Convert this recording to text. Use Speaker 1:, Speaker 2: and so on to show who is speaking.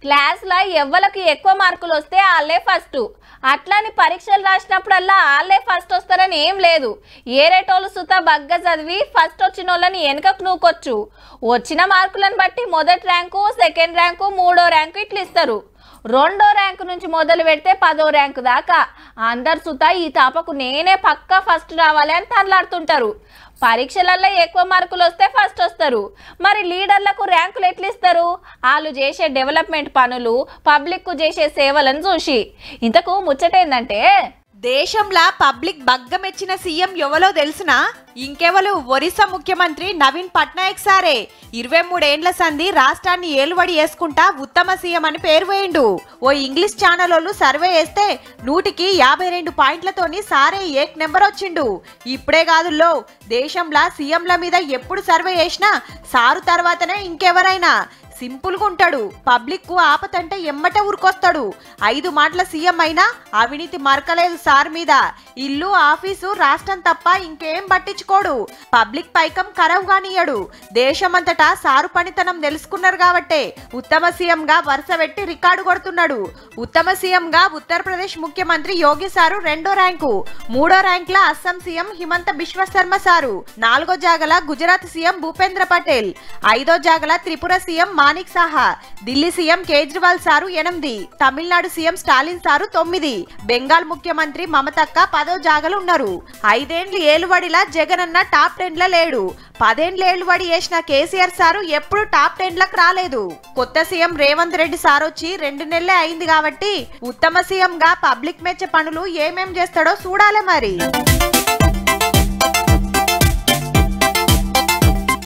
Speaker 1: క్లాస్లో ఎవ్వలకు ఎక్కువ మార్కులు వస్తే వాళ్ళే ఫస్ట్. అట్లాని పరీక్షలు రాసినప్పుడల్లా వాళ్ళే ఫస్ట్ వస్తారని ఏం లేదు. ఏరేటోళ్ళు సుతా బగ్గ చదివి ఫస్ట్ వచ్చిన వాళ్ళని వెనుకకు నూకొచ్చు. వచ్చిన మార్కులను బట్టి మొదటి ర్యాంకు, సెకండ్ ర్యాంకు, మూడో ర్యాంకు ఇట్లా ఇస్తారు. రెండో ర్యాంకు నుంచి మొదలు పెడితే 10వ ర్యాంకు దాకా అందరు సుతా ఈ తాపకు నేనే పక్కా ఫస్ట్ రావాలి అని తనలాడుతుంటారు. పరీక్షలలో ఎక్కువ మార్కులు వస్తే ఫస్ట్ వస్తారు. మరి లీడర్లకు ర్యాంకులు ఎట్లా ఇస్తారు? వాళ్ళు చేసే డెవలప్మెంట్ పనులు, పబ్లిక్కు చేసే సేవలను చూసి. ఇంతకు ముచ్చటేందంటే
Speaker 2: దేశంలో పబ్లిక్ బగ్గమెచ్చిన సీఎం ఎవరో తెలుసునా? ఇంకెవరు, ఒరిస్సా ముఖ్యమంత్రి నవీన్ పట్నాయక్ సారే. 23 ఏండ్ల సంధి రాష్ట్రాన్ని ఏలుబడి వేసుకుంటా ఉత్తమ సీఎం అని పేరు వేయిండు. ఓ ఇంగ్లీష్ ఛానల్ వాళ్ళు సర్వే చేస్తే 100కి 52 పాయింట్లతోని సారే ఏక్ నెంబర్ వచ్చిండు. ఇప్పుడే కాదుల్లో, దేశంలో సీఎంల మీద ఎప్పుడు సర్వే చేసినా సారు తర్వాతనే ఇంకెవరైనా. సింపుల్గా ఉంటాడు. పబ్లిక్ కు ఆపతంటే ఎమ్మట ఊరుకొస్తాడు. 5 మాటల సీఎం అయినా అవినీతి మరకలేదు సార్ మీద. ఇల్లు, ఆఫీసు, రాష్ట్రం తప్ప ఇంకేం పట్టించుకోడు. పబ్లిక్ పైకం ఖరాబ్ కానియడు. దేశమంతటా సారు పనితనం తెలుసుకున్నారు కాబట్టే ఉత్తమ సీఎం గా వరుస పెట్టి రికార్డు కొడుతున్నాడు. ఉత్తమ సీఎం గా ఉత్తరప్రదేశ్ ముఖ్యమంత్రి యోగి సారు 2వ ర్యాంకు, 3వ ర్యాంక్ ల అస్సాం సీఎం హిమంత బిశ్వ శర్మ సారు, 4వ జాగల గుజరాత్ సీఎం భూపేంద్ర పటేల్, 5వ జాగల Tripura CM Manik Saha, Delhi CM Kejriwal sir 8, Tamil Nadu CM Stalin sir 9, Bengal ముఖ్యమంత్రి మమతక్క 10వ జాగలు ఉన్నారు. 5 ఏండ్లు ఏలుబడిలా జగన్ అన్న టాప్ 10ల లేడు. 10 ఏండ్లు ఏలుబడి చేసిన కేసీఆర్ సారు ఎప్పుడు టాప్ 10లకు రాలేదు. కొత్త సీఎం రేవంత్ రెడ్డి సార్ వచ్చి 2 నెలలే అయింది కాబట్టి ఉత్తమ సీఎం గా పబ్లిక్ మెచ్చే పనులు ఏమేం చేస్తాడో చూడాలి మరి.